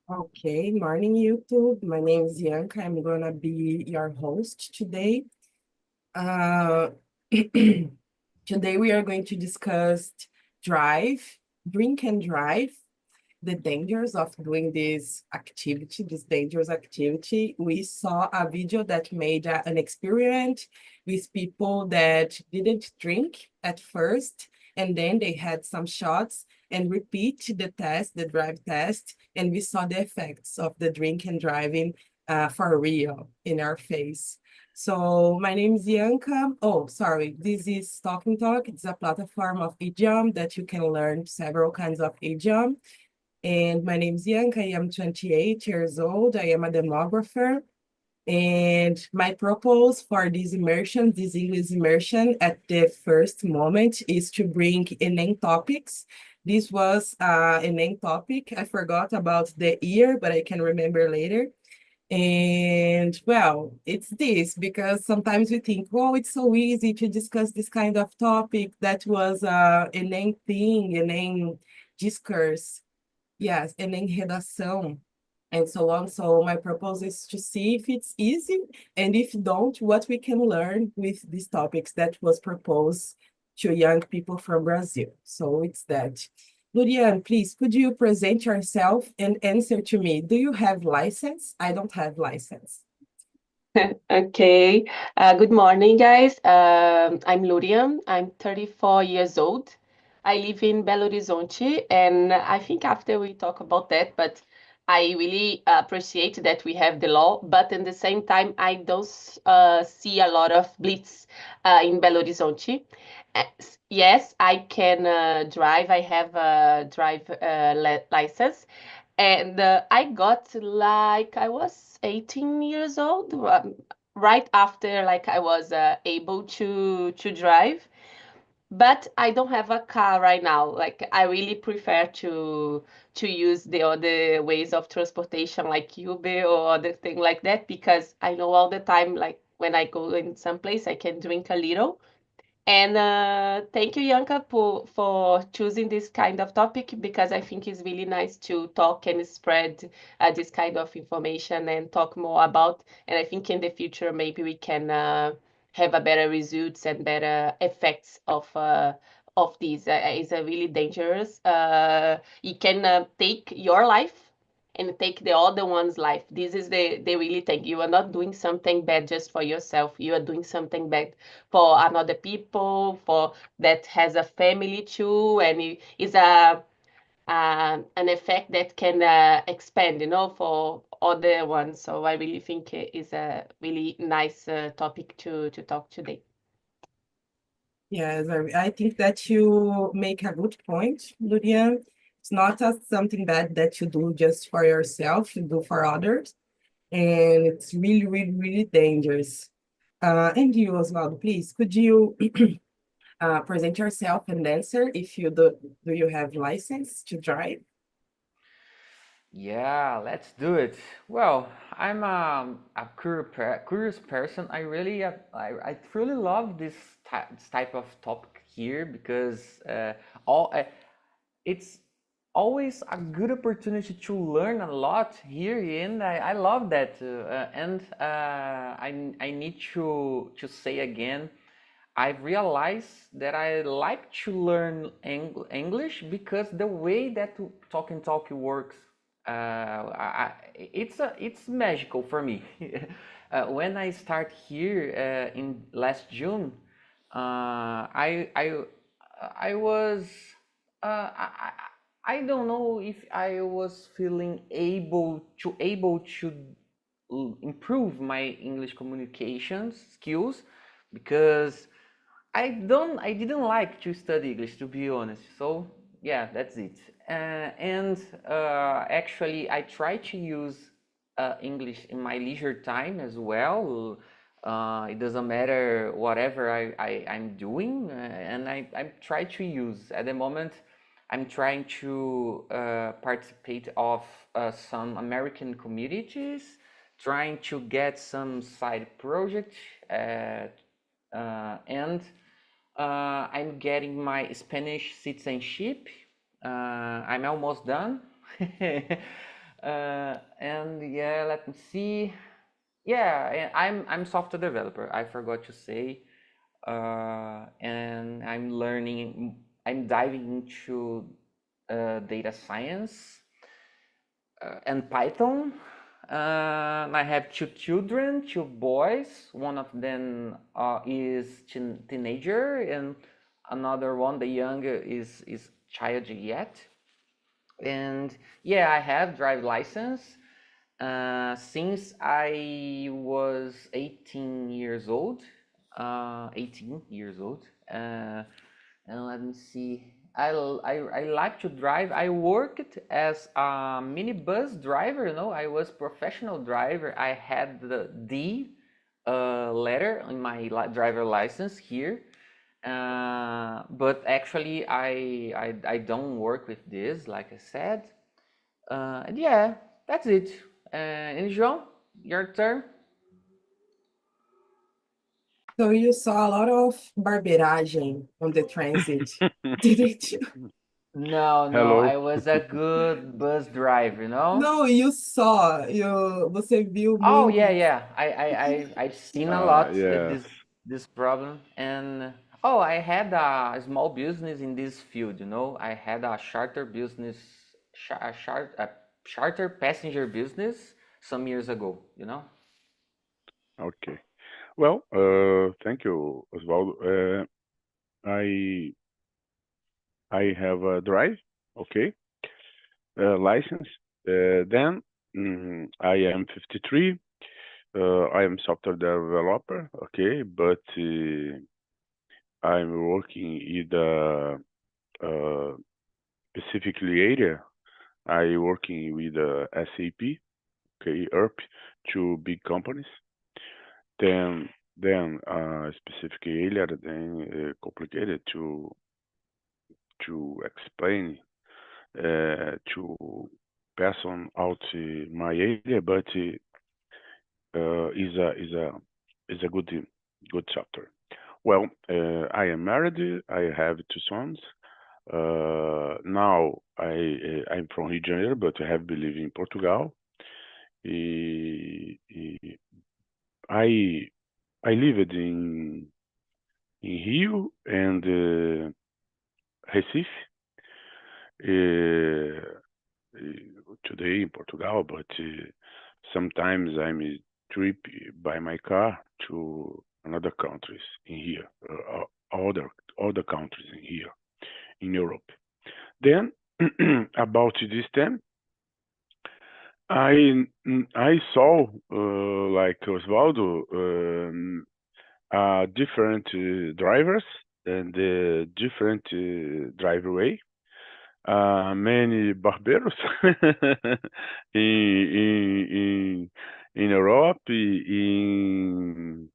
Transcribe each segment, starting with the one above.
Okay, morning YouTube. My name is Bianca. I'm gonna be your host today. Uh, Today we are going to discuss drive, drink and drive, the dangers of doing this dangerous activity. We saw a video that made an experiment with people that didn't drink at first, and then they had some shots and repeat the test, the drive test, and we saw the effects of the drink and driving for real in our face. So my name is Bianca. Oh, sorry. This is Talking Talk. It's a platform of idiom that you can learn several kinds of idiom. And my name is Bianca. I am 28 years old. I am a demographer. And my purpose for this English immersion at the first moment is to bring inane topics. This was an inane topic. I forgot about the year, but I can remember later. And well, it's this because sometimes we think, oh, it's so easy to discuss this kind of topic. That was a name thing, a name discourse. Yes, and then redação and so on. So my purpose is to see if it's easy and if don't, what we can learn with these topics that was proposed to young people from Brazil. So it's that. Lurian, please, could you present yourself and answer to me? Do you have license? I don't have license. Okay. Good morning, guys. I'm Lurian. I'm 34 years old. I live in Belo Horizonte, and I think after we talk about that, but I really appreciate that we have the law, but at the same time, I don't see a lot of blitz in Belo Horizonte. Yes, I can drive. I have a drive license, and I got like I was 18 years old, right after like I was able to drive. But I don't have a car right now. Like I really prefer to use the other ways of transportation like Uber or other thing like that because I know all the time like when I go in some place I can drink a little and thank you, Yanka, for choosing this kind of topic because I think it's really nice to talk and spread this kind of information and talk more about. And I think in the future, maybe we can have a better results and better effects of these. It's a really dangerous. It can take your life and take the other one's life. This is the really thing. You are not doing something bad just for yourself. You are doing something bad for another people, for that has a family too, and it is an effect that can expand, for other ones. So I really think it is a really nice topic to talk today. Yes, I think that you make a good point, Lurian. It's not something bad that you do just for yourself, you do for others. And it's really, really, really dangerous. And you, Osvaldo, please, could you present yourself and answer if you do you have license to drive? Yeah, let's do it. Well, I'm a curious person. I truly love this type of topic here because all it's always a good opportunity to learn a lot here, and I love that. I need to say again. I've realized that I like to learn English because the way that talk works, it's magical for me. When I start here in last June, I was I don't know if I was feeling able to improve my English communications skills because I didn't like to study English, to be honest. So yeah, that's it. And actually, I try to use English in my leisure time as well. It doesn't matter whatever I'm doing, and I try to use. At the moment, I'm trying to participate of some American communities, trying to get some side project, and I'm getting my Spanish citizenship. I'm almost done. And yeah, let me see. Yeah, and I'm software developer. I forgot to say, and I'm learning. I'm diving into data science and Python. I have two children, two boys. One of them is teenager, and another one, the younger, is child yet. And yeah, I have drive license since I was 18 years old. 18 years old. And let me see. I like to drive. I worked as a minibus driver. I was professional driver. I had the D letter on my driver license here. But actually, I don't work with this, like I said. And yeah, that's it. And João, your turn. So you saw a lot of barbeiragem on the transit, didn't you? No, no, Hello. I was a good bus driver. No, you saw. Você viu Oh yeah, muito. yeah. I've seen a lot Yes. this problem, and oh, I had a small business in this field. I had a charter business, a charter passenger business some years ago. Okay. Well, thank you, Osvaldo. I I have a drive, okay, license. Then I am 53. I am software developer, okay, but I'm working in the specifically area. I working with SAP, okay, ERP, two big companies. Then specific area, then complicated to explain to person out my area, but is a good chapter. Well, I am married. I have two sons. Now I'm from Rio de Janeiro, but I have been living in Portugal. E- I I lived in Rio and Recife. Uh, Today in Portugal, but sometimes I'm a trip by my car to another countries in here, other countries in here in Europe. Then about this time, I saw like Osvaldo different drivers and different driveway. Many barbeiros in Europe, in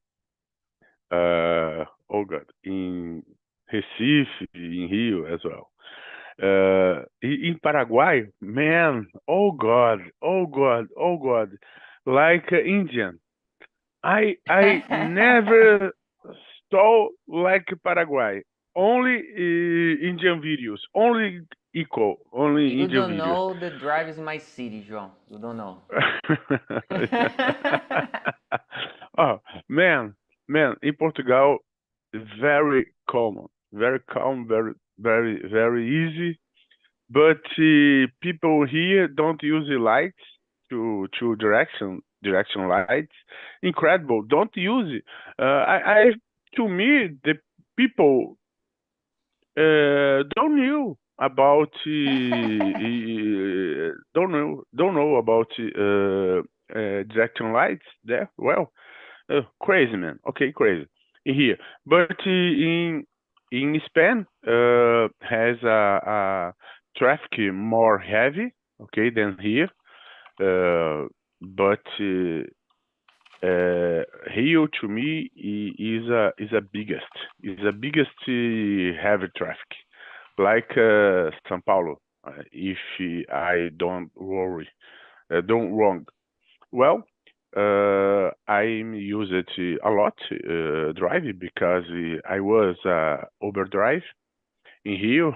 Recife, in Rio as well. In Paraguay, man, oh God, oh God, like Indian. I never saw like Paraguay. Only Indian videos. Only only You Indian don't videos. know the drive is my city, João. You don't know. Oh man, in Portugal, very common, very calm, very easy. But people here don't use the lights to direction lights. Incredible. Don't use it. I to me the people don't know about don't know about direction lights there. Well, crazy man. Okay, crazy in here. But in Spain has a traffic more heavy, okay, than here. But Rio to me is a biggest heavy traffic, like São Paulo. If I don't wrong. Well, I'm used it a lot driving because I was Uber drive in Rio.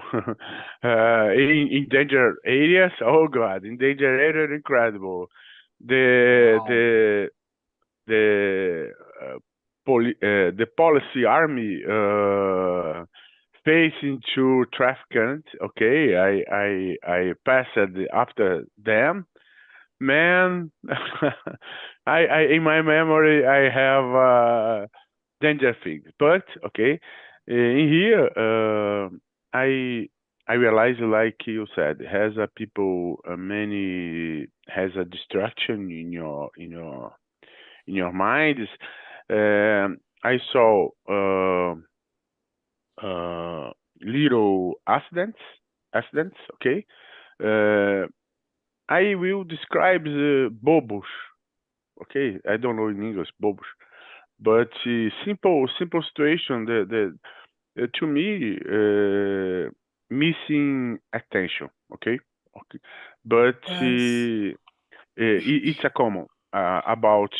In danger areas, oh God, in danger areas, incredible. The Wow. the the the policy army facing to traffickants. Okay, I passed after them. Man, I in my memory I have danger things, but okay, in here I I realize like you said has a people many has a distraction in your minds. I saw little accidents. Okay, uh, I will describe the bobos. Okay, I don't know in English bobos, but simple situation. To me missing attention. Okay, okay, but Yes. it's a common about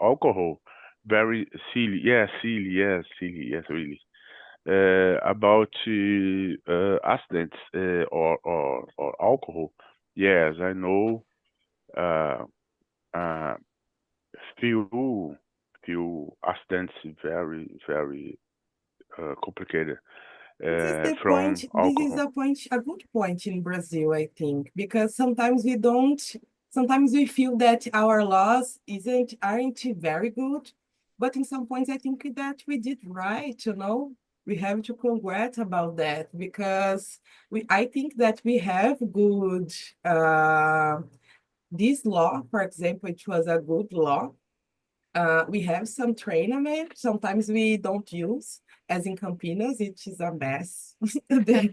alcohol. Very silly, yeah, silly, yes, silly, yes, really. About accidents or alcohol. Yes, I know. Uh, uh, few few accidents very complicated This is the from point. This is alcohol. a point, a good point in Brazil, I think, because sometimes we don't, sometimes we feel that our laws aren't very good, but in some points I think that we did right, you know. We have to congrat about that because I think that we have good, uh, this law, for example, it was a good law. We have some trainament. Sometimes we don't use, as in Campinas, it is a mess. The,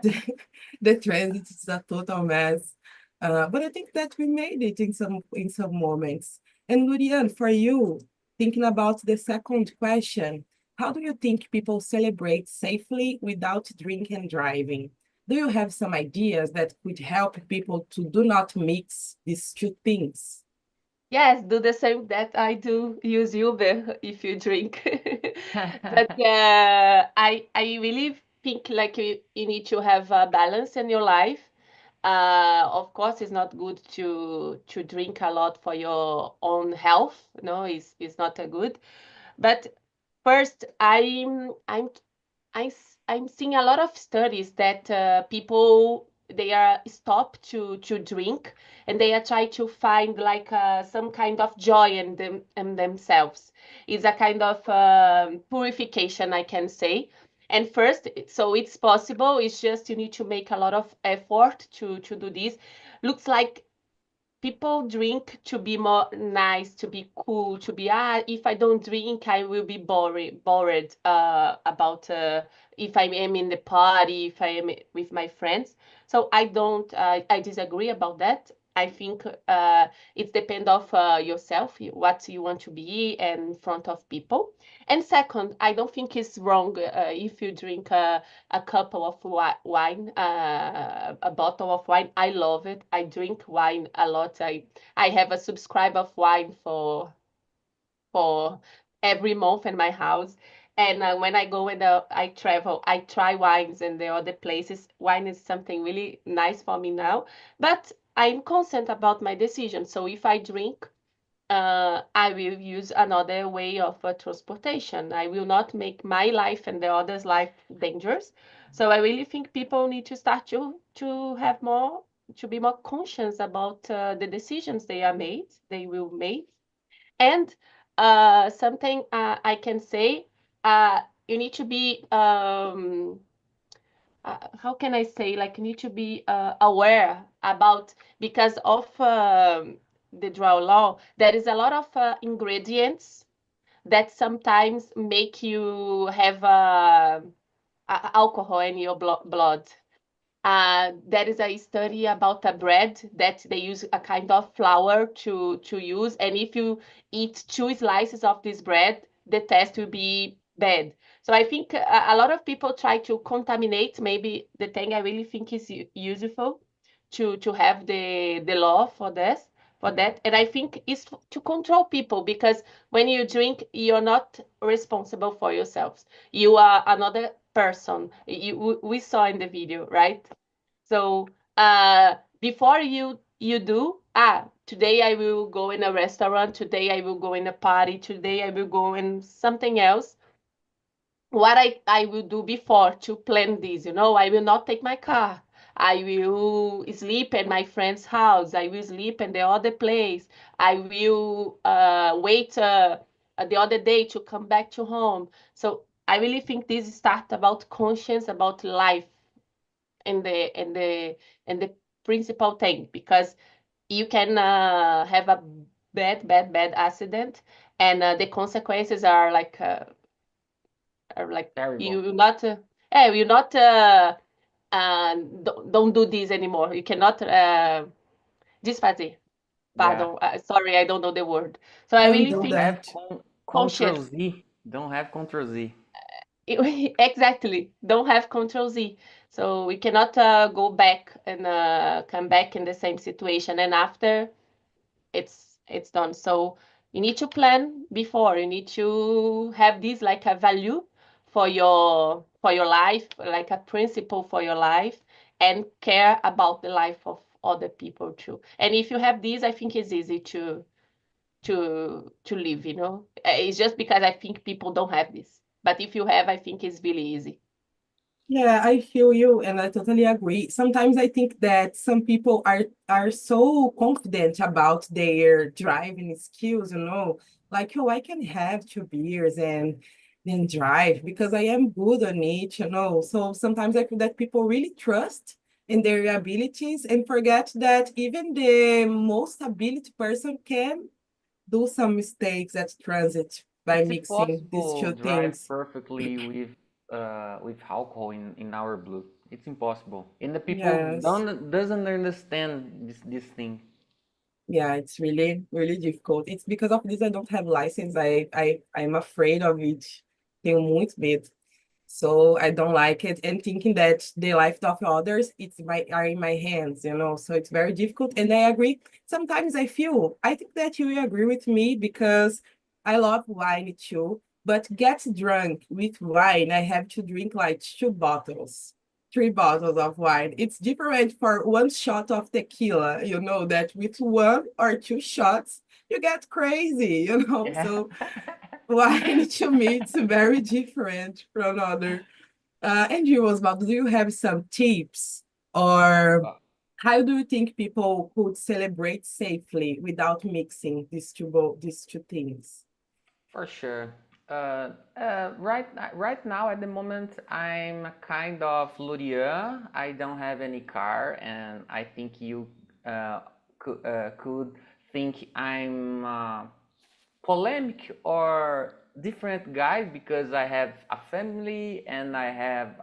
the, the transit is a total mess. But I think that we made it in some moments. And Lurian, for you, thinking about the second question, how do you think people celebrate safely without drinking and driving? Do you have some ideas that could help people to do not mix these two things? Yes, do the same that I do. Use Uber if you drink. But I really think like you need to have a balance in your life. Of course, it's not good to drink a lot for your own health. No, it's not a good. But first, I'm seeing a lot of studies that people they are stopped to drink and they are trying to find like some kind of joy in themselves. It's a kind of purification, I can say. And first, so it's possible. It's just you need to make a lot of effort to do this. Looks like people drink to be more nice, to be cool, to be if I don't drink, I will be bored about if I am in the party, if I am with my friends. So I don't, I disagree about that. I think it depends of yourself, what you want to be in front of people. And second, I don't think it's wrong if you drink a couple of wine, a bottle of wine. I love it. I drink wine a lot. I have a subscribe of wine for every month in my house. And when I go and I travel, I try wines in the other places. Wine is something really nice for me now. But I'm constant about my decision. So if I drink, I will use another way of transportation. I will not make my life and the others' life dangerous. So I really think people need to start to have more to be more conscious about the decisions they will make. And something I can say, you need to be how can I say, like you need to be aware about because of the draw law, there is a lot of ingredients that sometimes make you have alcohol in your blood. There is a study about a bread that they use a kind of flour to use, and if you eat two slices of this bread, the test will be bad. So I think a lot of people try to contaminate. Maybe the thing I really think is useful to have the law for this, for that. And I think it's to control people, because when you drink, you're not responsible for yourselves. You are another person. We saw in the video, right? So before you do, today I will go in a restaurant, today I will go in a party, today I will go in something else. What I will do before to plan this, I will not take my car. I will sleep at my friend's house. I will sleep in the other place. I will wait the other day to come back to home. So I really think this starts about conscience, about life, and the principal thing, because you can have a bad accident, and the consequences are like Terrible. you will not you not don't do this anymore. You cannot disfazer. Yeah. Pardon, sorry, I don't know the word. So I really Undo Don't think have that. Control conscious. Z. Don't have Control Z. Exactly, don't have control Z. So we cannot go back and come back in the same situation, and after it's done. So you need to plan before. You need to have this like a value for your life, like a principle for your life, and care about the life of other people too. And if you have this, I think it's easy to live, It's just because I think people don't have this. But if you have, I think it's really easy. Yeah, I feel you, and I totally agree. Sometimes I think that some people are so confident about their driving skills, like, oh, I can have 2 beers and then drive because I am good on it. So sometimes I feel that people really trust in their abilities and forget that even the most ability person can do some mistakes at transit by It's mixing these impossible two drive things. perfectly with alcohol in our blood. It's impossible. And the people Yes. don't doesn't understand this thing. Yeah, it's really, really difficult. It's because of this I don't have license. I'm afraid of it. Tenho muito medo. So I don't like it. And thinking that the life of others, are in my hands. So it's very difficult. And I agree. Sometimes I think that you will agree with me because I love wine too. But get drunk with wine, I have to drink like 2 bottles, 3 bottles of wine. It's different for one shot of tequila, that with 1 or 2 shots, you get crazy. Yeah. So wine to me, it's very different from other. And you, Osvaldo, do you have some tips, or how do you think people could celebrate safely without mixing these two things? For sure. Right now, at the moment, I'm a kind of Luria. I don't have any car, and I think you could think I'm polemic or different guy because I have a family and I have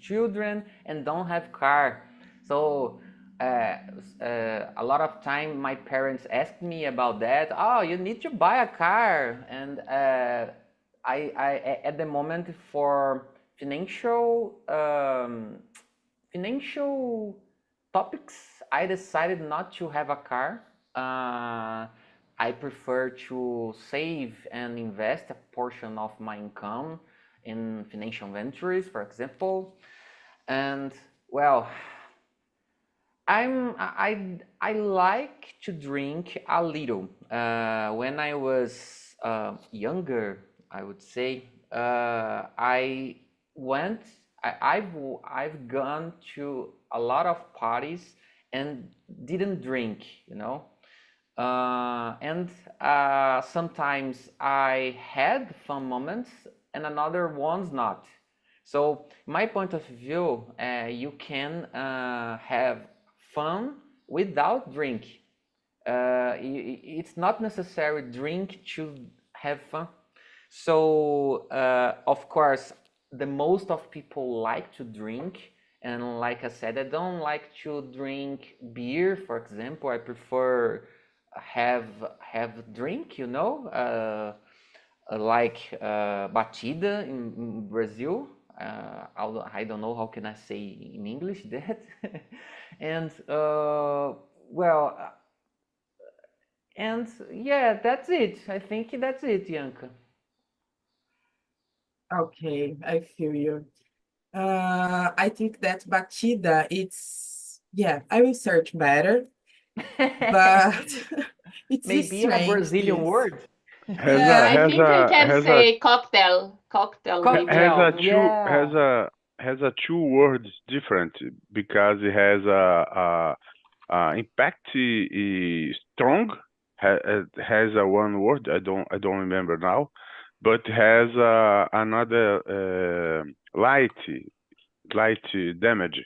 children and don't have car. So a lot of time my parents asked me about that. Oh, you need to buy a car, and I at the moment for financial topics, I decided not to have a car. I prefer to save and invest a portion of my income in financial ventures, for example. And well, I like to drink a little. When I was younger, I would say I went. I've gone to a lot of parties and didn't drink. And sometimes I had fun moments and another ones not. So my point of view, you can have fun without drink. It's not necessary drink to have fun. So of course, the most of people like to drink, and like I said, I don't like to drink beer, for example. I prefer have drink, like batida in Brazil. I don't know how can I say in English that. And well, And yeah, that's it. I think that's it, Bianca. Okay, I feel you. I think that batida, yeah, I will search better, but it's Maybe a strange, Brazilian this. word. Has a Yeah, I has think I a can has a say cocktail maybe. has a Cocktail, two yeah. has a two words different because it has a impact strong has a one word I don't remember now, but has another light damage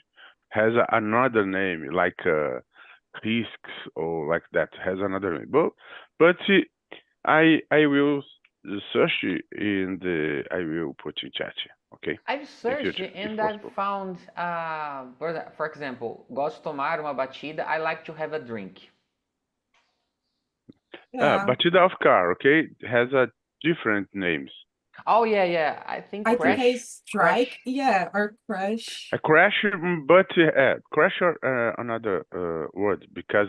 has another name like risks or like that has another name, but I will search it in the I will put in chat, okay, I've in searched future if and I've possible. found, for example, gosto de tomar uma batida. I like to have a drink. yeah. Batida of car, okay, has a different names. Oh yeah, yeah. I think I think I crash, strike, crash. yeah, or A crash. crash, but crash are another word because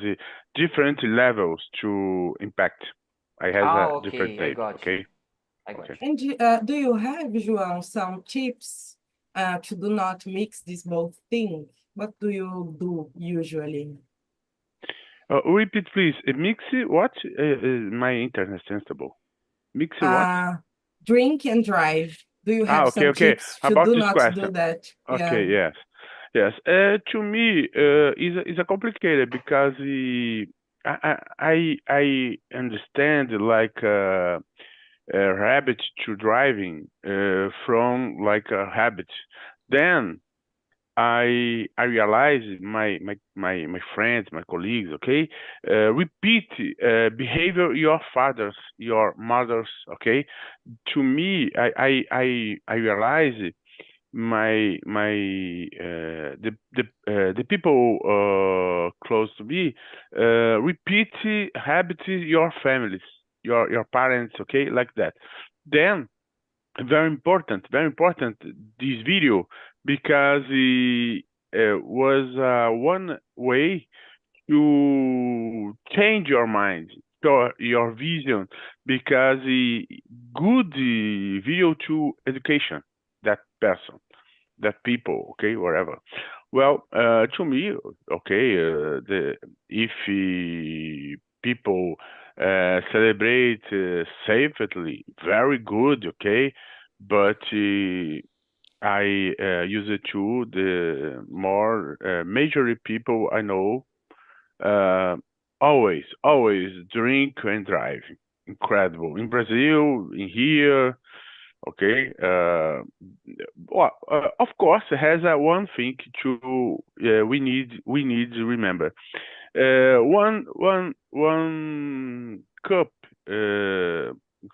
different levels to impact. I has a Oh, different okay. I name, got you. okay, I got okay. you. And do you have, João, some tips to do not mix these both things? What do you do usually? Repeat please. Mixi what? My internet sensible. Mixi what? Uh, Drink and drive. Do you have Okay, some okay. tips to About do this not do question. that? Okay, Yeah. yes, yes. To me, is a complicated because I understand like a habit to driving from like a habit. Then I realize my friends, my colleagues, okay, repeat behavior your fathers, your mothers, okay. To me, I realize my the people close to me repeat habits your families, your parents, okay, like that. Then very important this video because it was one way to change your mind, your vision, because good video to education that person, that people, okay, whatever. Well, to me, okay, the if people celebrate safely, very good, okay, but I use it to the more majority people I know uh, always drink and drive. Incredible in Brazil, in here. Okay. Well, of course, it has one thing to we need to remember. One cup.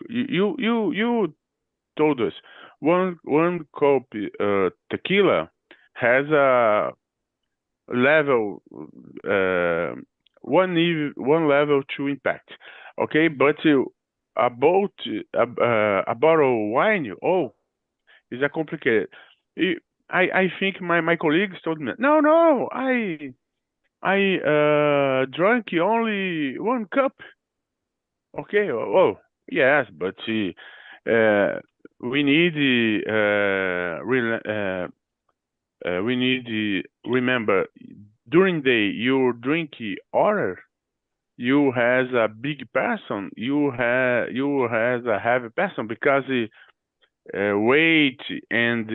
You told us one cup tequila has a level one level to impact. Okay, but about a bottle of wine, oh, is a complicated. I I think my colleagues told me no I drank only one cup. Okay, oh yes, but we need we need remember during the your drinking order you has a big person you has a heavy person because weight and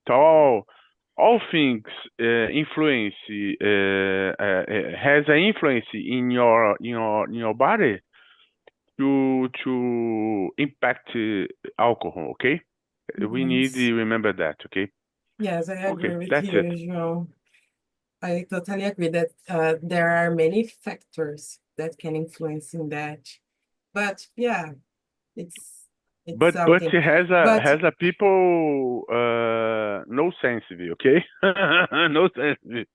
tall all things influence has an influence in your body to impact alcohol. Okay, we need Yes. to remember that. Okay, Yes, I okay, agree with that's you, it. João. I totally agree that there are many factors that can influence in that. But yeah, it's it's But something. he But has a people no sensitive, okay? No sensitive.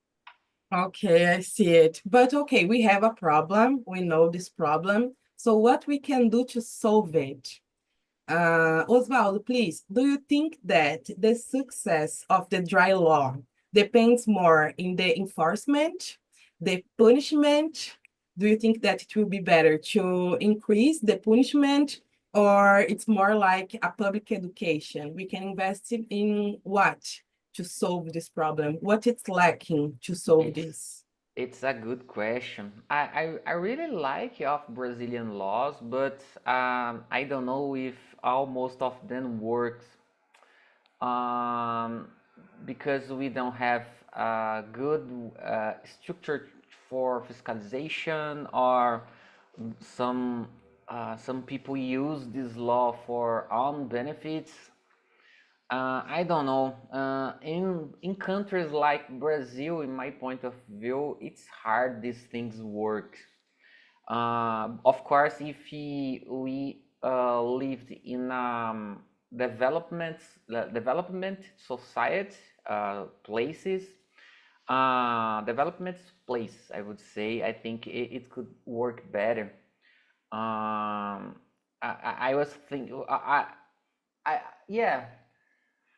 okay, I see it. But okay, we have a problem. We know this problem. So what we can do to solve it? Osvaldo, please, do you think that the success of the dry law depends more in the enforcement, the punishment, Do you think that it will be better to increase the punishment, or it's more like a public education? We can invest in what to solve this problem? What it's lacking to solve It's this? it's a good question. I really like of Brazilian laws, but I don't know if most of them works, um, because we don't have a good structure for fiscalization, or some people use this law for own benefits. I don't know. In countries like Brazil, in my point of view, it's hard these things work. Of course, if we lived in development society, places, development place, I would say, I think it could work better. I was thinking, yeah,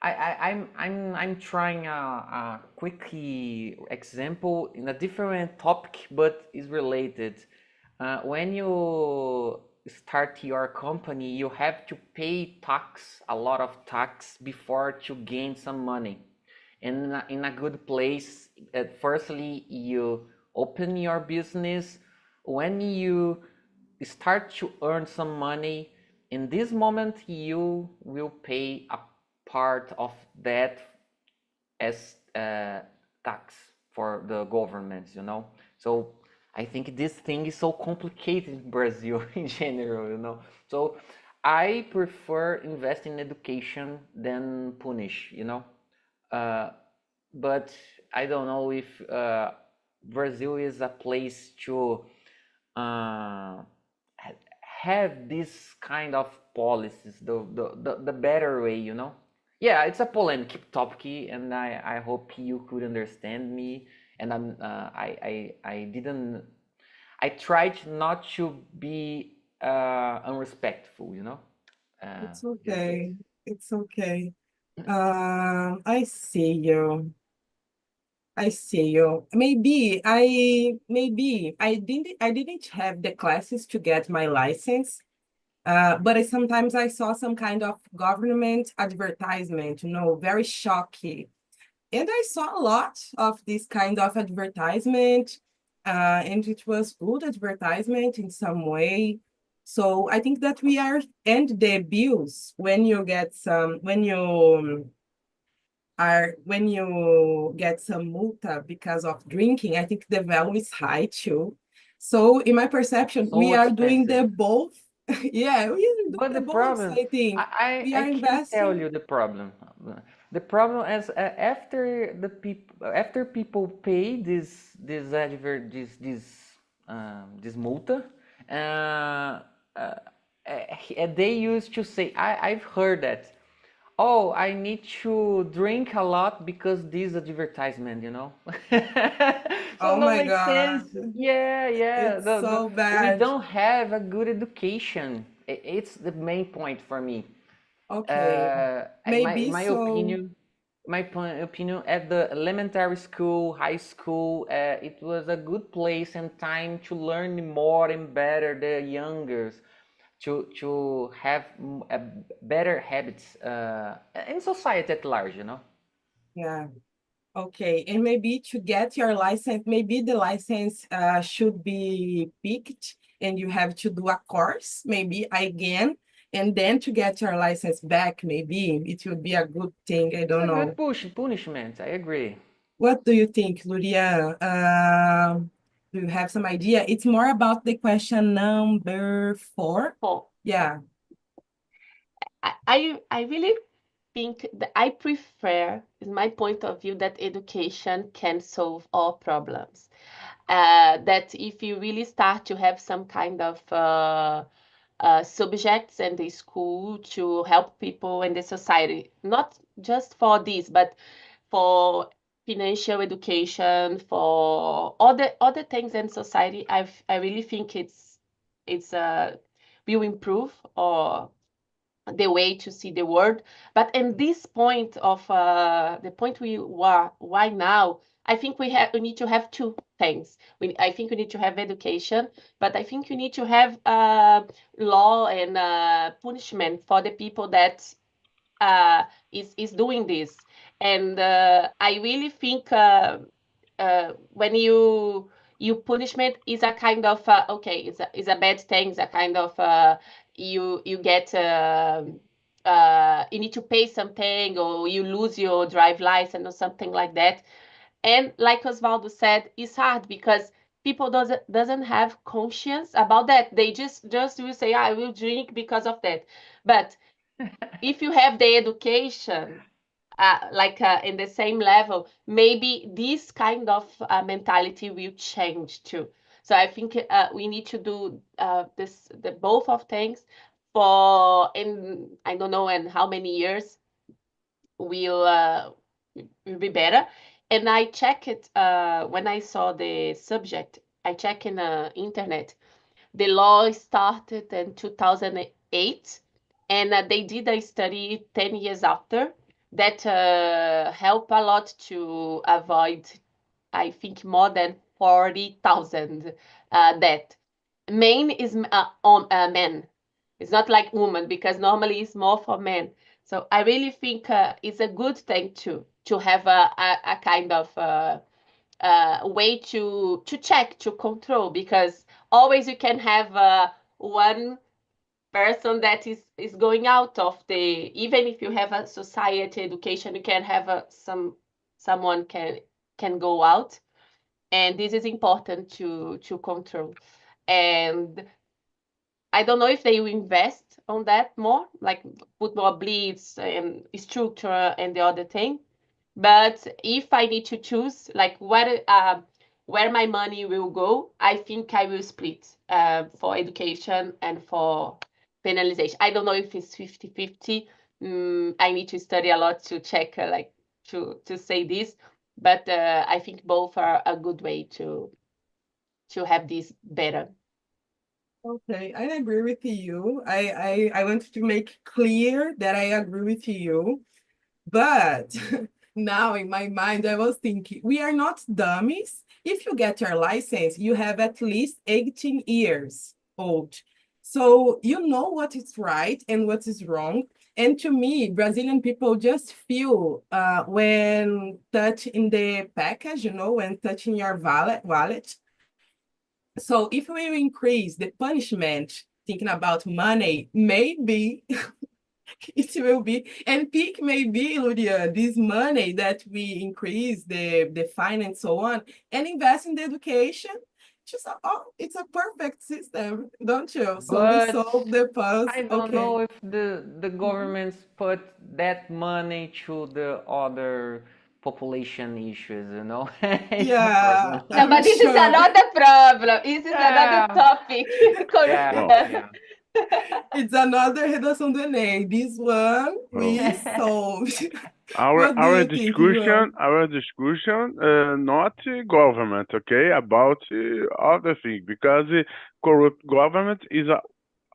I'm trying a quickly example in a different topic, but is related. When you start your company, you have to pay tax, a lot of tax, before to gain some money. And in a good place, firstly, you open your business. When you start to earn some money, in this moment you will pay a part of that as tax for the government. So I think this thing is so complicated in Brazil in general. So I prefer invest in education than punish. uh, but I don't know if Brazil is a place to uh, have this kind of policies, the better way. Yeah, it's a polemic topic, and I hope you could understand me. And I tried not to be unrespectful. It's Just this. okay. It's okay. I see you. I see you. Maybe I didn't have the classes to get my license. But sometimes I saw some kind of government advertisement, very shocking. And I saw a lot of this kind of advertisement, and it was good advertisement in some way. So I think that we are, and the bills when you get some, when you get some multa because of drinking, I think the value is high too. So in my perception, So we are doing expensive. the both. Yeah, we are doing But the the both, problem, I think. We I are can tell investing. you the problem. The problem is, after people pay this multa, uh, uh, they used to say, I've heard that, oh, I need to drink a lot because this advertisement. So Oh no my makes God, sense. Yeah, yeah. it's so We bad. don't have a good education. It's the main point for me. Okay, maybe My so. opinion, opinion, at the elementary school, high school, it was a good place and time to learn more and better the youngers, to have better habits in society at large. Yeah. Okay, and maybe to get your license, maybe the license should be picked and you have to do a course, maybe again, and then to get your license back, maybe it would be a good thing. I It's don't a good know. punishment. I agree. What do you think, Luria? Do you have some idea? It's more about the question number 4. Oh, Yeah. I really think that I prefer, in my point of view, that education can solve all problems. That if you really start to have some kind of subjects in the school to help people in the society, not just for this, but for financial education, for other things in society, I really think it's will improve or the way to see the world. But in this point of the point we were, why now? I think we need to have two things. I think we need to have education, but I think you need to have law and punishment for the people that is doing this. And I really think when you punishment is a kind of okay, it's a bad thing. It's a kind of you get you need to pay something or you lose your drive license or something like that. And like Osvaldo said, it's hard because people doesn't have conscience about that. They just will say, I will drink because of that. But if you have the education in the same level, maybe this kind of mentality will change too. So I think we need to do the both of things for in I don't know in how many years will will be better. And I check it when I saw the subject. I check in the internet. The law started in 2008, and they did a study 10 years after that help a lot to avoid, I think, more than 40,000 death. Main is on men. It's not like women because normally it's more for men. So I really think it's a good thing to have a kind of way to check to control because always you can have one person that is going out of the even if you have a society education you can have someone can go out, and this is important to control. And I don't know if they will invest on that more, like put more bleeds and structure and the other thing. But if I need to choose, like where my money will go, I think I will split for education and for penalization. I don't know if it's 50-50. I need to study a lot to check, like to say this. But I think both are a good way to have this better. Okay, I agree with you. I want to make clear that I agree with you. But now in my mind, I was thinking, we are not dummies. If you get your license, you have at least 18 years old. So you know what is right and what is wrong. And to me, Brazilian people just feel when touch in the package, when touching your wallet. So if we increase the punishment, thinking about money, maybe it will be, and peak may be, Luria, this money that we increase the fine and so on, and invest in the education. Just it's a perfect system, don't you? So we But solve the puzzle. I don't Okay. know if the governments put that money to the other population issues, you know? It's the Yeah, problem. No, I'm but this is sure. another problem. This is another Yeah, topic. yeah, Well, yeah. It's another redação do Enem. This one well, we solved. our What do our you think, João? discussion, not government, okay, about other thing because corrupt government is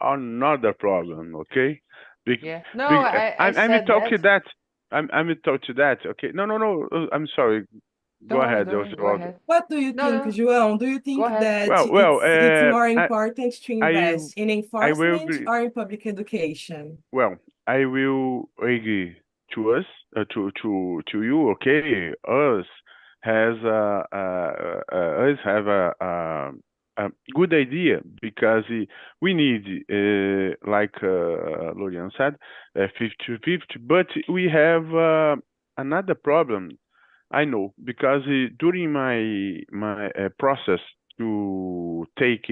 another problem, okay. Big, Yeah. No, big. I I'm said talking that. that. I'm talking that. Okay. No, no, no. I'm sorry. Go Don't worry, ahead, don't worry. Go Osvaldo. ahead. What do you No, think, no, João? Do you go think ahead. that Well. it's more important to I invest in I will enforcement agree. or in public education? Well, I will agree to us, to you. Okay, us has us have a good idea because we need, like Lorian said, 50-50. But we have another problem. I know because during my process to take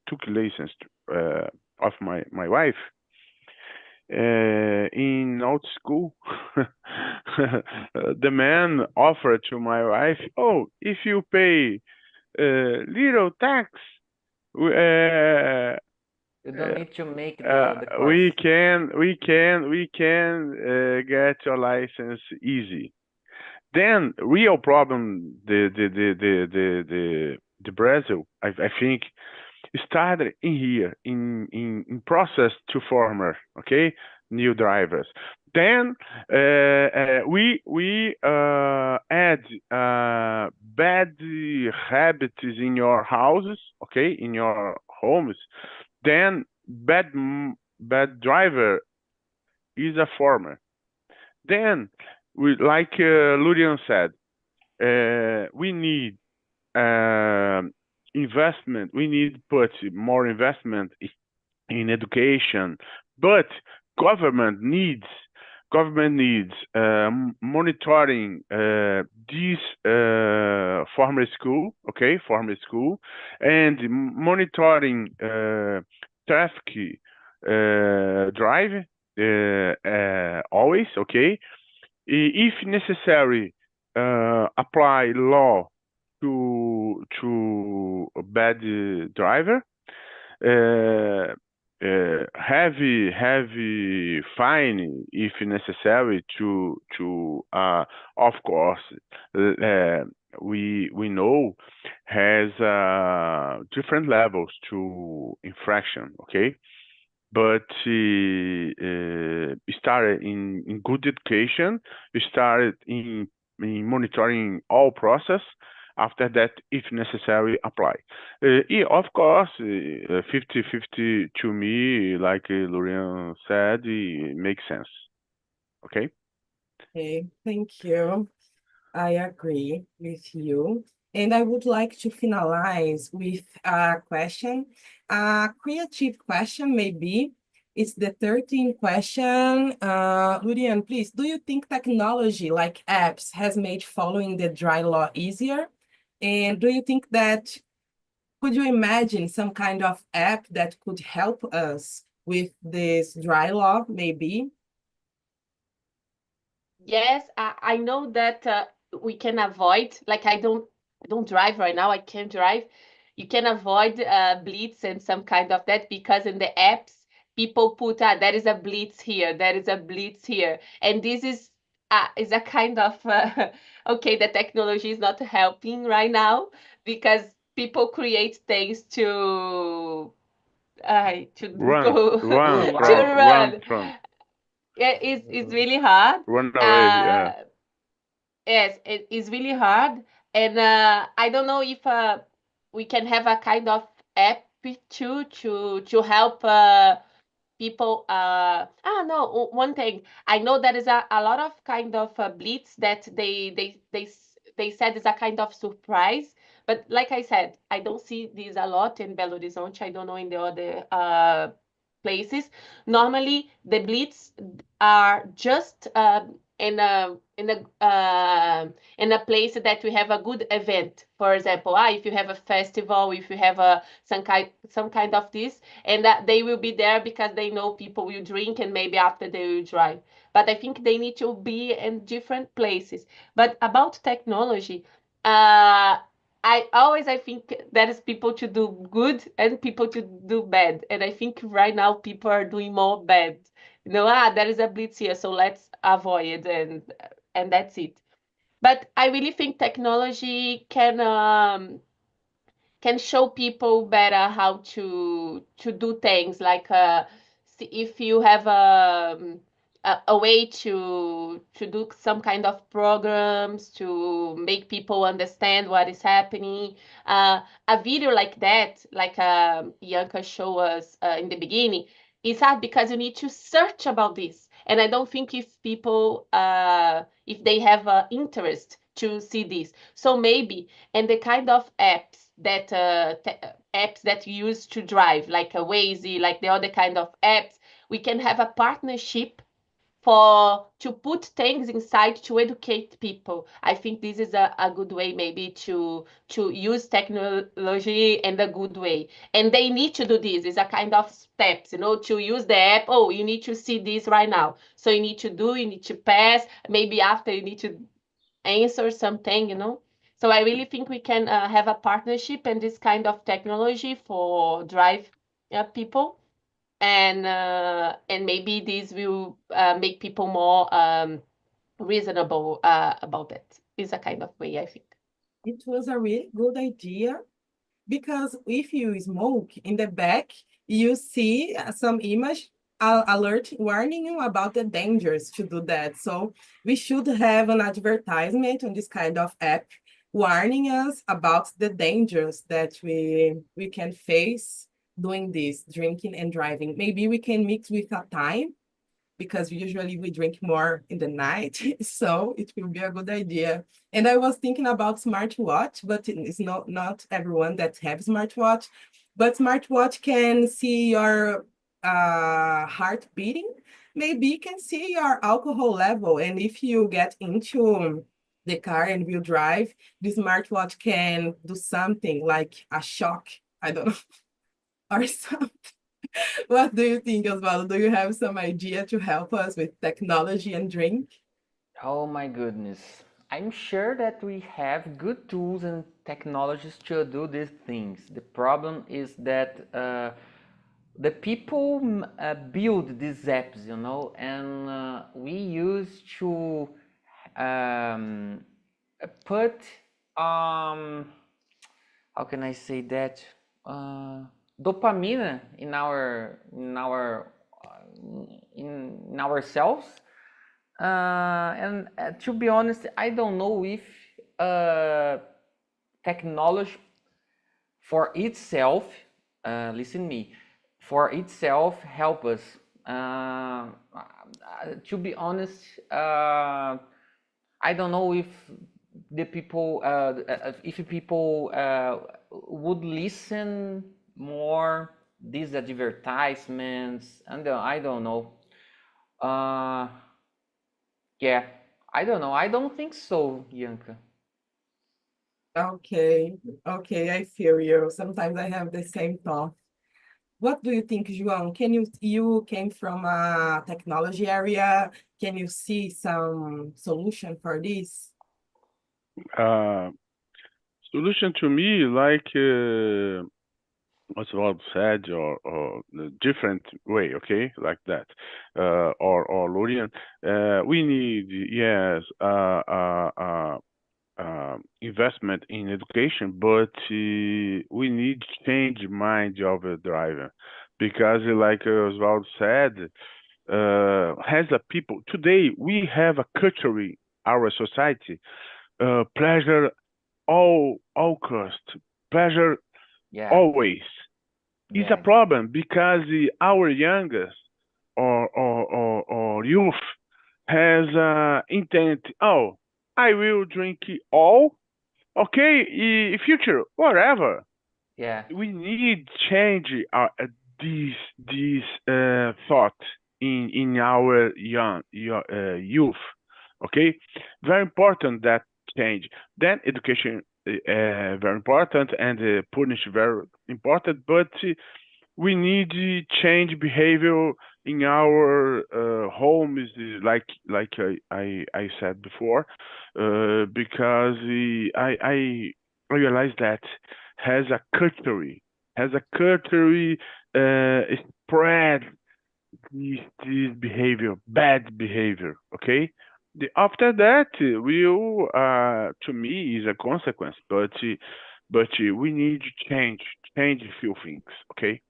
took license of my wife in old school, the man offered to my wife, "Oh, if you pay little tax, uh, You don't need to make the we course. can get your license easy." Then real problem the Brazil, I think, started in here in process to former, okay, new drivers. Then we add bad habits in your houses, okay, in your homes. Then bad driver is a former. Then we, like Lurian said, we need investment. We need put more investment in education, but government needs government needs monitoring this former school, okay, former school, and monitoring traffic drive always, okay. If necessary, apply law to a bad driver. Heavy fine if necessary to of course we know has different levels to infraction, okay, but started in good education, started in monitoring all process. After that, if necessary, apply. Of course, 50-50 to me, like Lorian said, it makes sense. Okay? Okay, thank you. I agree with you. And I would like to finalize with a question, a creative question, maybe. It's the 13th question. Lurian, please, do you think technology like apps has made following the dry law easier? And do you think that, could you imagine some kind of app that could help us with this dry law, maybe? Yes, I know that we can avoid, like I don't drive right now, I can't drive. You can avoid blitz and some kind of that because in the apps, people put, there is a blitz here, there is a blitz here. And this is a kind of, okay, the technology is not helping right now because people create things to Run, go, run Run to away. run. from, Yeah, it's really hard. run away. Yeah. Uh, Yes, it is really hard. And I don't know if we can have a kind of app too to help people. No, one thing. I know there is a lot of kind of blitz that they said is a kind of surprise. But like I said, I don't see this a lot in Belo Horizonte. I don't know in the other places. Normally, the blitz are just in a place that we have a good event. For example, if you have a festival, if you have some kind of this, and that they will be there because they know people will drink and maybe after they will drive. But I think they need to be in different places. But about technology, I think there is people to do good and people to do bad. And I think right now people are doing more bad. There is a blitz here, so let's avoid and that's it. But I really think technology can show people better how to do things like if you have a way to do some kind of programs to make people understand what is happening. A video like that, like Bianca showed us in the beginning, is hard because you need to search about this. And I don't think if people, if they have interest to see this. So maybe, and the kind of apps that you use to drive, like a Waze, like the other kind of apps, we can have a partnership for to put things inside to educate people. I think this is a good way maybe to use technology in a good way. And they need to do this. It's a kind of steps, to use the app. Oh, you need to see this right now. So you need to do, you need to pass. Maybe after you need to answer something. So I really think we can have a partnership and this kind of technology for drive people, and maybe this will make people more reasonable about it. Is a kind of way I think. It was a really good idea because if you smoke in the back, you see some image alert warning you about the dangers to do that. So we should have an advertisement on this kind of app warning us about the dangers that we can face doing this, drinking and driving. Maybe we can mix with a time because usually we drink more in the night, so it will be a good idea. And I was thinking about smartwatch, but it's not everyone that have smartwatch, but smartwatch can see your heart beating, maybe can see your alcohol level, and if you get into the car and will drive, the smartwatch can do something like a shock, I don't know, or something. What do you think, Osvaldo? Do you have some idea to help us with technology and drink? Oh my goodness. I'm sure that we have good tools and technologies to do these things. The problem is that the people build these apps, you know, and we used to um, put, how can I say that? Dopamine in ourselves. And to be honest, I don't know if technology for itself, listen me, for itself help us. To be honest, I don't know if the people, if people would listen more these advertisements, and I don't know. Yeah, I don't know. I don't think so, Bianca. Okay, okay, I feel you. Sometimes I have the same thought. What do you think, João? You came from a technology area? Can you see some solution for this? Uh, Solution to me, like Oswald said, or the different way, okay, like that, or Lurian, we need, yes, investment in education, but we need to change mind of the driver because, like Oswald said, as a people today we have a culture in our society, pleasure all cost, pleasure Yeah, always. It's a yeah, problem because our youngest or youth has intent. Oh, I will drink all. Okay, future whatever. yeah, We need change this thought in our youth. Okay, very important that change. Then education very important and punish very important, but we need to change behavior in our homes, like I said before, because I realize that has a culture spread this behavior, bad behavior. Okay, after that will to me is a consequence, but we need to change a few things. Okay.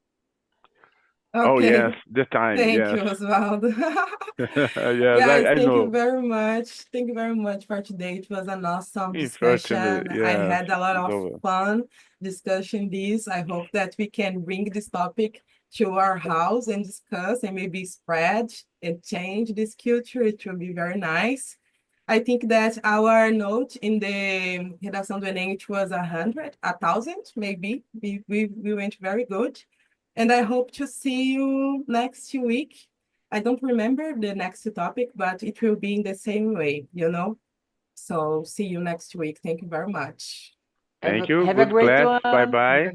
Oh yes, Okay, the time. thank you, Yes, Osvaldo. yes. Guys, I thank you know. very much. Thank you very much for today. It was an awesome Unfortunately, discussion. I yes, had a lot it's of over. fun discussing this. I hope that we can bring this topic to our house and discuss and maybe spread and change this culture. It will be very nice. I think that our note in the redação do Enem, it was 100, 1,000, maybe. We went very good. And I hope to see you next week. I don't remember the next topic, but it will be in the same way, you know? So see you next week. Thank you very much. Thank you. Have a Good great class. Bye one. Have bye. a great